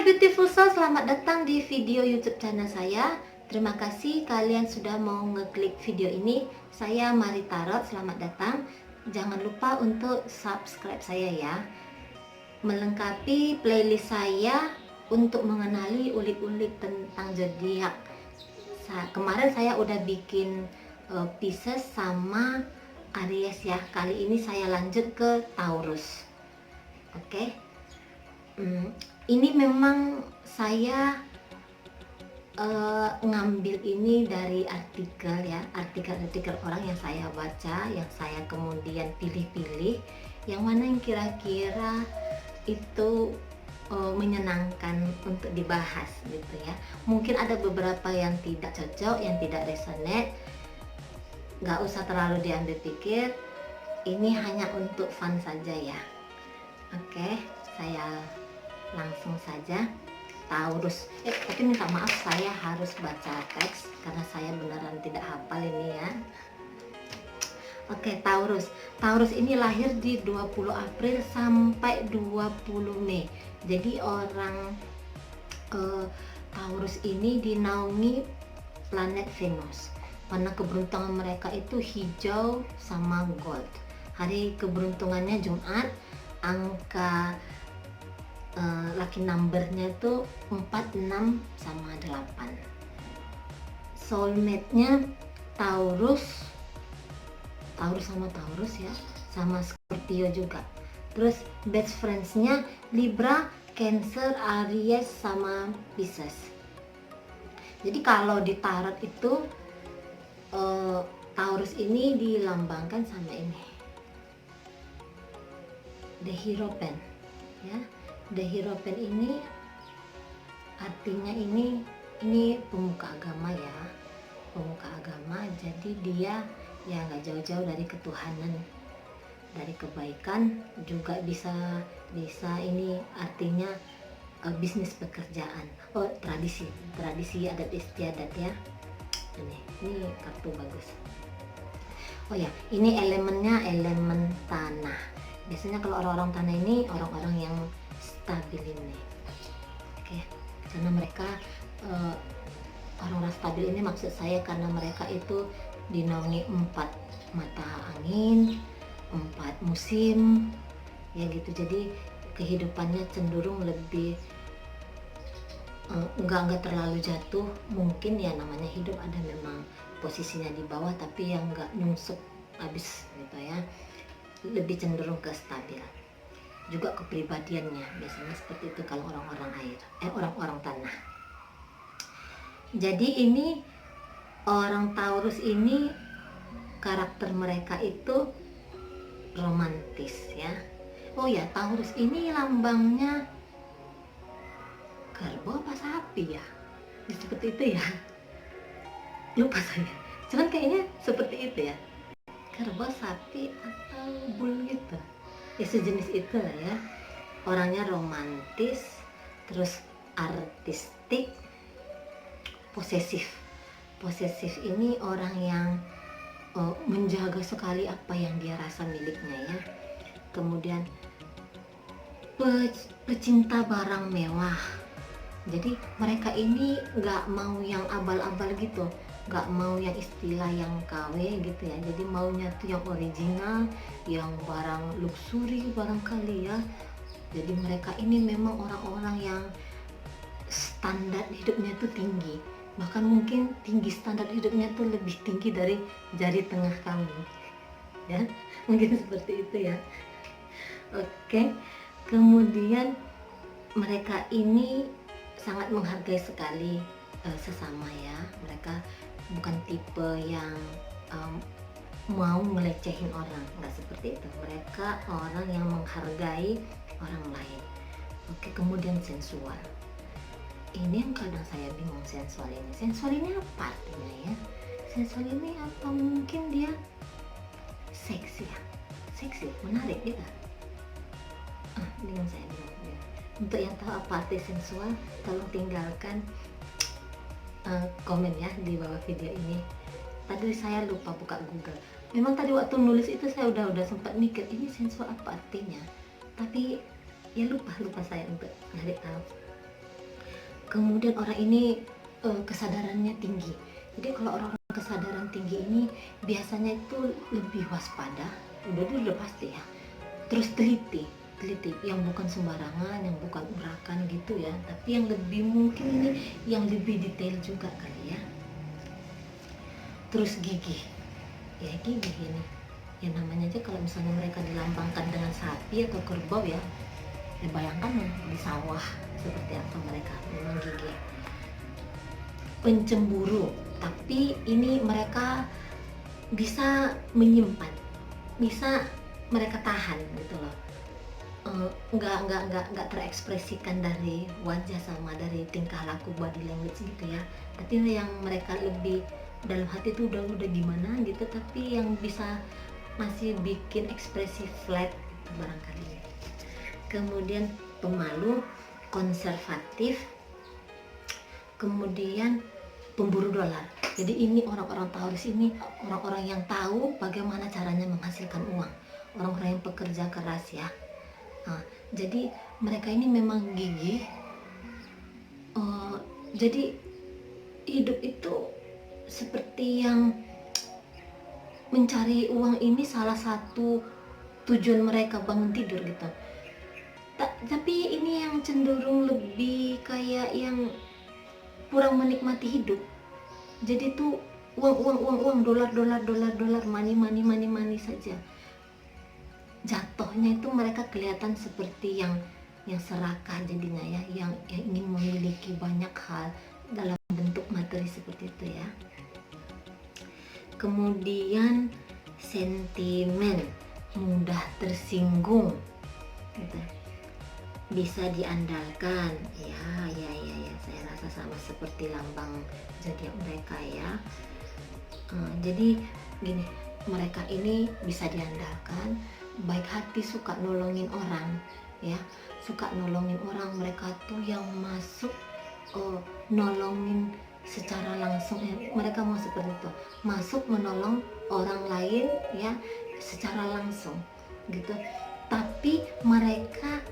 Hai beautiful soul, selamat datang di video YouTube channel saya. Terima kasih kalian sudah mau ngeklik video ini. Saya Mari Tarot, selamat datang. Jangan lupa untuk subscribe saya ya. Melengkapi playlist saya untuk mengenali ulik-ulik tentang zodiak. Kemarin saya udah bikin Pisces sama Aries ya. Kali ini saya lanjut ke Taurus. Oke. Ini memang saya ngambil ini dari artikel ya, artikel orang yang saya baca, yang saya kemudian pilih-pilih, yang mana yang kira-kira itu menyenangkan untuk dibahas gitu ya. Mungkin ada beberapa yang tidak cocok, yang tidak resonate, nggak usah terlalu diambil pikir. Ini hanya untuk fun saja ya. Oke, saya langsung saja. Taurus, tapi minta maaf saya harus baca teks karena saya beneran tidak hafal ini ya. Oke, Taurus. Taurus ini lahir di 20 April sampai 20 Mei. Jadi orang Taurus ini dinaungi planet Venus. Warna keberuntungan mereka itu hijau sama gold. Hari keberuntungannya Jumat. Angka lucky numbernya itu 4, 6 sama 8. Soulmate-nya Taurus sama Taurus ya, sama Scorpio juga. Terus best friends-nya Libra, Cancer, Aries sama Pisces. Jadi kalau di tarot itu Taurus ini dilambangkan sama ini, The Hierophant ya. The Hierophant ini artinya ini pemuka agama ya, pemuka agama. Jadi dia ya nggak jauh-jauh dari ketuhanan, dari kebaikan. Juga bisa ini artinya bisnis pekerjaan, tradisi adat istiadat ya. Ini kartu bagus. Oh ya, ini elemennya elemen tanah. Biasanya kalau orang-orang tanah ini orang-orang yang stabil ini. Oke, karena mereka orang-orang stabil ini, maksud saya karena mereka itu dinaungi 4 mata angin, 4 musim ya gitu. Jadi kehidupannya cenderung lebih enggak terlalu jatuh. Mungkin ya namanya hidup, ada memang posisinya di bawah tapi yang enggak nyungsep habis gitu ya. Lebih cenderung ke stabil. Juga kepribadiannya biasanya seperti itu kalau orang-orang air, orang-orang tanah. Jadi ini orang Taurus ini karakter mereka itu romantis ya. Oh ya, Taurus ini lambangnya kerbau apa sapi ya? Seperti itu ya. Lupa saya. Cuman kayaknya seperti itu ya. Kerbau, sapi atau bull gitu. Ya sejenis itu lah ya. Orangnya romantis, terus artistik, posesif ini orang yang menjaga sekali apa yang dia rasa miliknya ya. Kemudian pecinta barang mewah. Jadi mereka ini nggak mau yang abal-abal gitu, nggak mau yang istilah yang KW gitu ya. Jadi maunya tuh yang original, yang barang luxury barangkali ya. Jadi mereka ini memang orang-orang yang standar hidupnya tuh tinggi, bahkan mungkin tinggi standar hidupnya tuh lebih tinggi dari jari tengah kami ya, mungkin seperti itu ya. Oke, kemudian mereka ini sangat menghargai sekali sesama ya. Mereka bukan tipe yang mau melecehin orang, nggak seperti itu. Mereka orang yang menghargai orang lain. Oke, kemudian sensual. Ini yang kadang saya bingung, sensual ini apa artinya ya? Sensual ini apa mungkin dia seksi ya? Seksi, menarik gitu. Bingung saya. Untuk yang tahu apa arti sensual, tolong tinggalkan komen ya di bawah video ini. Tadi saya lupa buka Google. Memang tadi waktu nulis itu saya udah sempat mikir ini sensual apa artinya, tapi ya lupa saya untuk nyari tahu. kemudian orang ini kesadarannya tinggi. Jadi kalau orang-orang kesadaran tinggi ini biasanya itu lebih waspada, udah pasti ya. Terus teliti, yang bukan sembarangan, yang bukan urakan gitu ya, tapi yang lebih mungkin ini yang lebih detail juga kali ya. Terus gigih, ya gigih ini, ya namanya aja kalau misalnya mereka dilambangkan dengan sapi atau kerbau ya, bayangkan di sawah seperti apa mereka, memang gigih. Pencemburu, tapi ini mereka bisa menyimpan, bisa mereka tahan gitu loh. Nggak terekspresikan dari wajah sama dari tingkah laku body language gitu ya, tapi yang mereka lebih dalam hati itu udah gimana gitu, tapi yang bisa masih bikin ekspresi flat gitu barangkali. Kemudian pemalu, konservatif, kemudian pemburu dolar. Jadi ini orang-orang Taurus ini orang-orang yang tahu bagaimana caranya menghasilkan uang, orang-orang yang pekerja keras ya. Jadi mereka ini memang gigih. Jadi hidup itu seperti yang mencari uang ini salah satu tujuan mereka bangun tidur gitu. Tapi ini yang cenderung lebih kayak yang kurang menikmati hidup. Jadi tuh uang, dolar, money saja. Jatuhnya itu mereka kelihatan seperti yang serakah jadinya ya, yang ingin memiliki banyak hal dalam bentuk materi seperti itu ya. Kemudian sentimen, mudah tersinggung gitu. Bisa diandalkan ya, saya rasa sama seperti lambang zodiak mereka ya. Jadi gini, mereka ini bisa diandalkan, baik hati, suka nolongin orang ya, suka nolongin orang. Mereka tuh yang masuk nolongin secara langsung mereka mau seperti itu, masuk menolong orang lain ya secara langsung gitu. Tapi mereka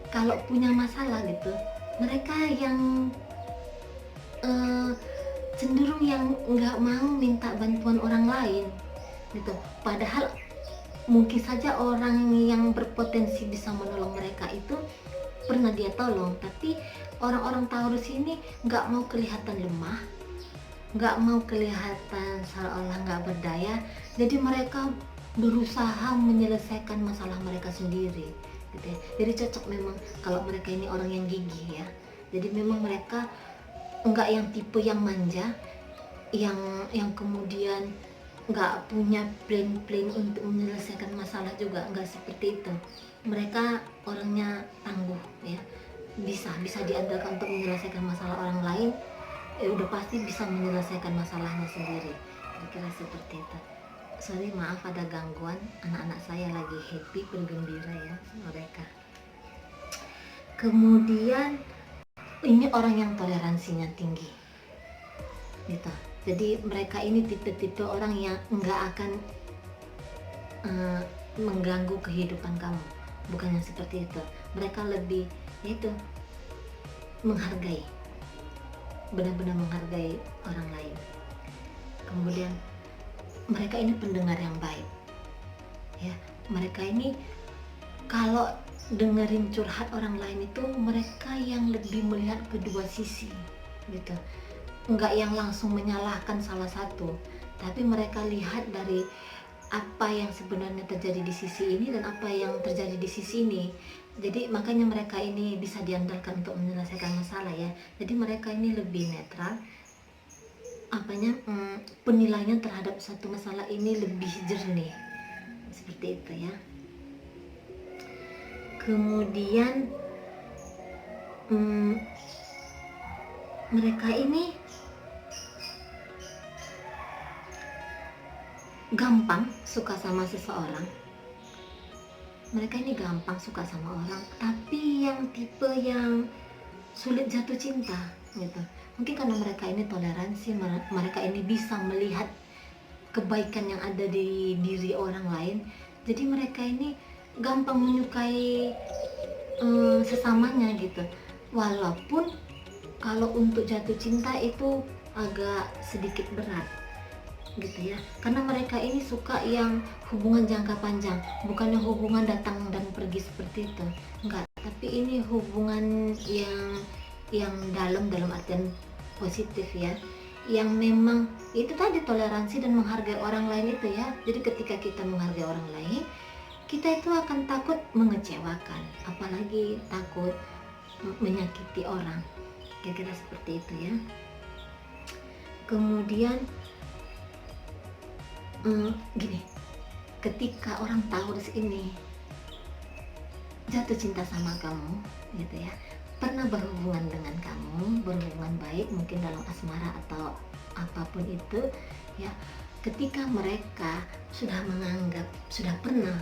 kalau punya masalah gitu, mereka yang cenderung yang nggak mau minta bantuan orang lain gitu. Padahal mungkin saja orang yang berpotensi bisa menolong mereka itu pernah dia tolong, tapi orang-orang Taurus ini nggak mau kelihatan lemah, nggak mau kelihatan seolah nggak berdaya. Jadi mereka berusaha menyelesaikan masalah mereka sendiri gitu ya. Jadi cocok memang kalau mereka ini orang yang gigih ya. Jadi memang mereka nggak yang tipe yang manja, yang kemudian nggak punya plan untuk menyelesaikan masalah juga, nggak seperti itu. Mereka orangnya tangguh ya, bisa diandalkan untuk menyelesaikan masalah orang lain, udah pasti bisa menyelesaikan masalahnya sendiri, kira-kira seperti itu. Sorry, maaf ada gangguan, anak-anak saya lagi happy, bergembira ya mereka. Kemudian ini orang yang toleransinya tinggi gitu. Jadi mereka ini tipe-tipe orang yang nggak akan mengganggu kehidupan kamu, bukannya seperti itu. Mereka lebih itu menghargai, benar-benar menghargai orang lain. Kemudian mereka ini pendengar yang baik ya. Mereka ini kalau dengerin curhat orang lain itu mereka yang lebih melihat kedua sisi gitu, nggak yang langsung menyalahkan salah satu, tapi mereka lihat dari apa yang sebenarnya terjadi di sisi ini dan apa yang terjadi di sisi ini. Jadi makanya mereka ini bisa diandalkan untuk menyelesaikan masalah ya. Jadi mereka ini lebih netral, penilaian terhadap satu masalah ini lebih jernih seperti itu ya. Kemudian mereka ini gampang suka sama seseorang. Mereka ini gampang suka sama orang, tapi yang tipe yang sulit jatuh cinta gitu. Mungkin karena mereka ini toleransi, mereka ini bisa melihat kebaikan yang ada di diri orang lain. Jadi mereka ini gampang menyukai sesamanya gitu. Walaupun kalau untuk jatuh cinta itu agak sedikit berat gitu ya, karena mereka ini suka yang hubungan jangka panjang, bukannya hubungan datang dan pergi seperti itu, enggak, tapi ini hubungan yang dalam artian positif ya, yang memang itu tadi toleransi dan menghargai orang lain itu ya. Jadi ketika kita menghargai orang lain, kita itu akan takut mengecewakan, apalagi takut menyakiti orang, kira-kira seperti itu ya. Kemudian gini, ketika orang Taurus ini jatuh cinta sama kamu gitu ya, pernah berhubungan dengan kamu, berhubungan baik mungkin dalam asmara atau apapun itu ya, ketika mereka sudah menganggap, sudah pernah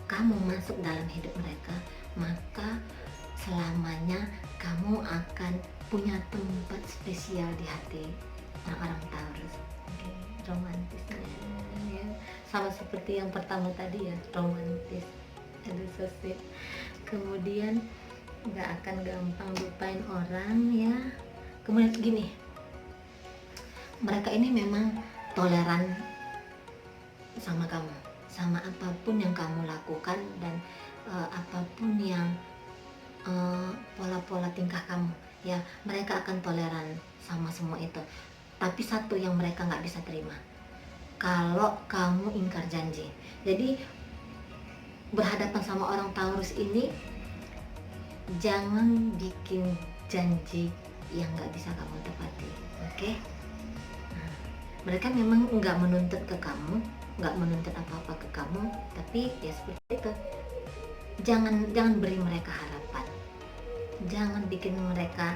kamu masuk dalam hidup mereka, maka selamanya kamu akan punya tempat spesial di hati orang-orang Taurus. Oke, romantisnya ya, sama seperti yang pertama tadi ya, romantis, aduh so sweet. Kemudian nggak akan gampang lupain orang ya. Kemudian gini, mereka ini memang toleran sama kamu, sama apapun yang kamu lakukan dan apapun yang pola-pola tingkah kamu ya, mereka akan toleran sama semua itu. Tapi satu yang mereka nggak bisa terima, kalau kamu ingkar janji. Jadi berhadapan sama orang Taurus ini, jangan bikin janji yang nggak bisa kamu tepati, oke? Nah, mereka memang nggak menuntut ke kamu, nggak menuntut apa-apa ke kamu, tapi ya seperti itu. Jangan beri mereka harapan, jangan bikin mereka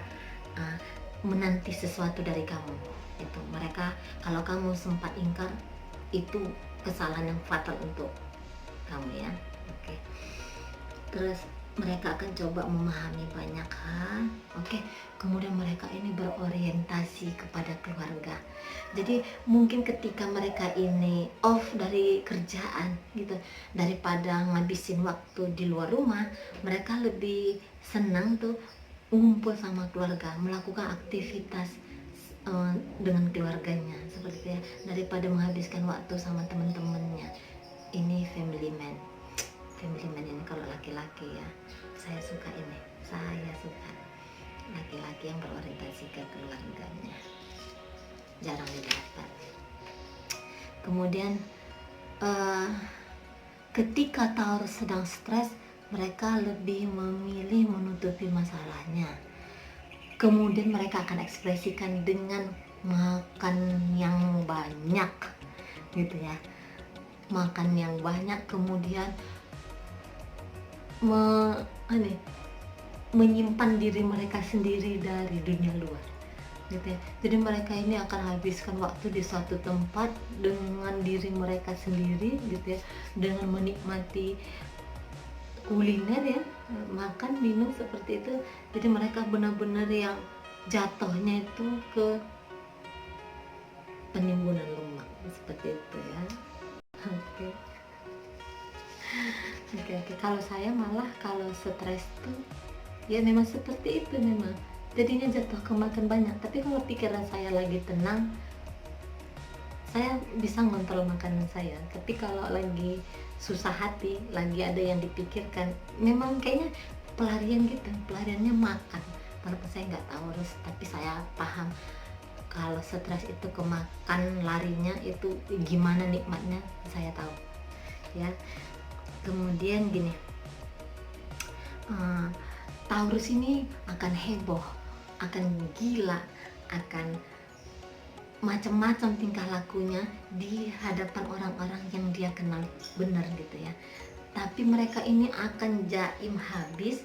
menanti sesuatu dari kamu. Itu mereka, kalau kamu sempat ingkar, itu kesalahan yang fatal untuk kamu ya. Oke. Terus mereka akan coba memahami banyak hal. Oke. Kemudian mereka ini berorientasi kepada keluarga. Jadi mungkin ketika mereka ini off dari kerjaan gitu, daripada ngabisin waktu di luar rumah, mereka lebih senang tuh ngumpul sama keluarga, melakukan aktivitas dengan keluarganya seperti ya, daripada menghabiskan waktu sama teman-temannya. Ini family man ini kalau laki-laki ya, saya suka laki-laki yang berorientasi ke keluarganya, jarang didapat. Kemudian ketika Taurus sedang stres, mereka lebih memilih menutupi masalahnya. Kemudian mereka akan ekspresikan dengan makan yang banyak gitu ya, makan yang banyak, kemudian menyimpan diri mereka sendiri dari dunia luar gitu ya. Jadi mereka ini akan habiskan waktu di suatu tempat dengan diri mereka sendiri gitu ya, dengan menikmati kuliner ya, makan, minum seperti itu. Jadi mereka benar-benar yang jatuhnya itu ke penimbunan lemak seperti itu ya. Oke. Kalau saya malah kalau stres tuh ya memang seperti itu, memang jadinya jatuh ke makan banyak. Tapi kalau pikiran saya lagi tenang, saya bisa ngontrol makanan saya. Tapi kalau lagi susah hati, lagi ada yang dipikirkan, memang kayaknya pelarian gitu, pelariannya makan. Walaupun saya nggak Taurus, tapi saya paham kalau stres itu ke makan, larinya itu gimana nikmatnya, saya tahu ya. Kemudian gini, Taurus ini akan heboh, akan gila, akan macam-macam tingkah lakunya di hadapan orang-orang yang dia kenal benar gitu ya. Tapi mereka ini akan jaim habis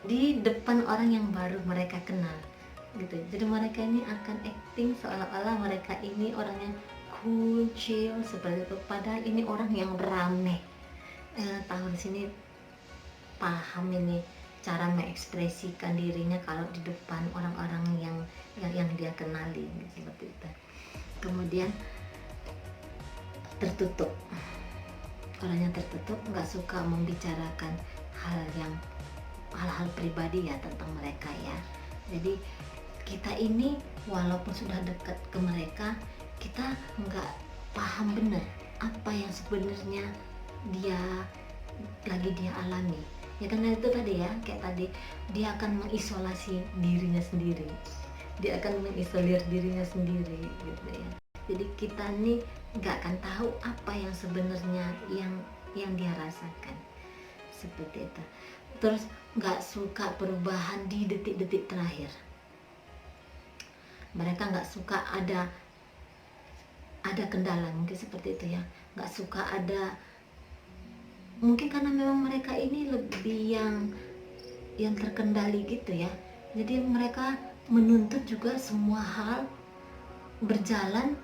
di depan orang yang baru mereka kenal gitu. Jadi mereka ini akan acting seolah-olah mereka ini orang yang cool, chill seperti itu, padahal ini orang yang rame. Taurus ini paham ini cara mengekspresikan dirinya kalau di depan orang-orang yang dia kenali seperti itu. Kemudian tertutup, orangnya tertutup, nggak suka membicarakan hal-hal pribadi ya tentang mereka ya. Jadi kita ini walaupun sudah dekat ke mereka, kita nggak paham benar apa yang sebenarnya dia dia alami. Ya karena itu tadi ya, kayak tadi, dia akan mengisolasi dirinya sendiri, dia akan mengisolir dirinya sendiri gitu ya. Jadi kita nih nggak akan tahu apa yang sebenarnya yang dia rasakan, seperti itu. Terus nggak suka perubahan di detik-detik terakhir, mereka nggak suka ada kendala, mungkin seperti itu ya, nggak suka ada, mungkin karena memang mereka ini lebih yang terkendali gitu ya. Jadi mereka menuntut juga semua hal berjalan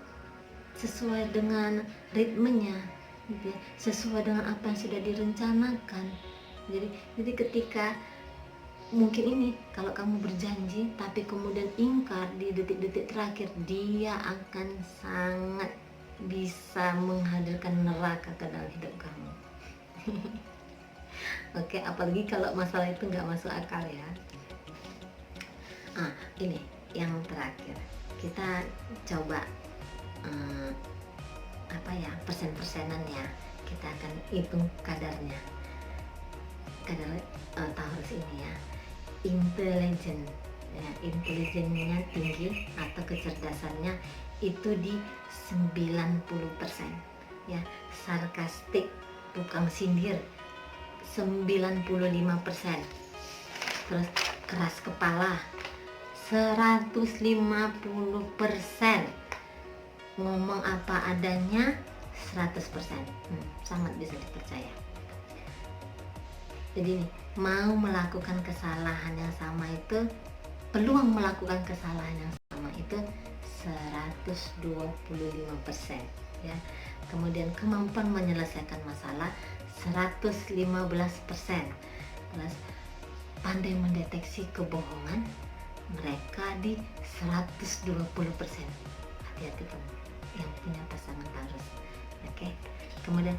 sesuai dengan ritmenya gitu ya, sesuai dengan apa yang sudah direncanakan. Jadi ketika mungkin ini, kalau kamu berjanji tapi kemudian ingkar di detik-detik terakhir, dia akan sangat bisa menghadirkan neraka ke dalam hidup kamu. Oke, apalagi kalau masalah itu nggak masuk akal ya. Ini yang terakhir, kita coba persen-persenan ya, kita akan hitung kadar Taurus ini ya. Intelijennya tinggi atau kecerdasannya itu di 90% ya. Sarkastik, tukang sindir 95%. Terus keras kepala 150%. Ngomong apa adanya 100%. Sangat bisa dipercaya. Jadi nih, mau melakukan kesalahan yang sama itu, peluang melakukan kesalahan yang sama itu 125% ya. Kemudian kemampuan menyelesaikan masalah 115%. Terus pandai mendeteksi kebohongan mereka di 120%. Hati-hati kamu yang punya pasangan Taurus. Oke. Kemudian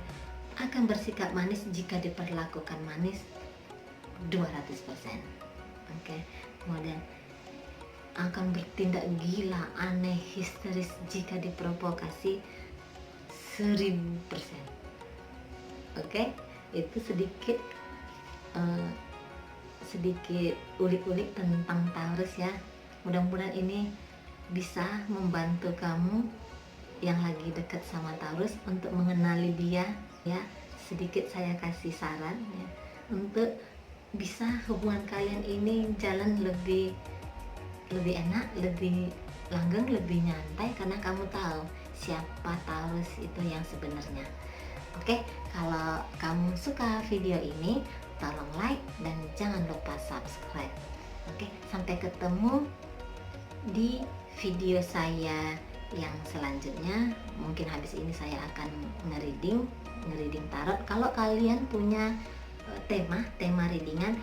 akan bersikap manis jika diperlakukan manis 200%. Oke. Kemudian akan bertindak gila, aneh, histeris jika diprovokasi 1000%. Oke, itu sedikit ulik-ulik tentang Taurus ya. Mudah-mudahan ini bisa membantu kamu yang lagi dekat sama Taurus untuk mengenali dia ya. Sedikit saya kasih saran ya, untuk bisa hubungan kalian ini jalan lebih enak, lebih langgeng, lebih nyantai, karena kamu tahu siapa Taurus itu yang sebenarnya. Oke, kalau kamu suka video ini, tolong like dan jangan lupa subscribe. Oke, sampai ketemu di video saya yang selanjutnya. Mungkin habis ini saya akan ngereading tarot. Kalau kalian punya tema readingan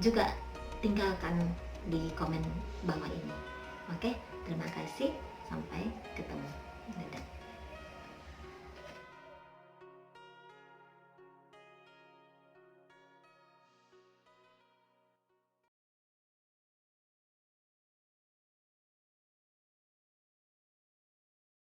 juga, tinggalkan di komen bawah ini. Oke, terima kasih, sampai ketemu. Dadah.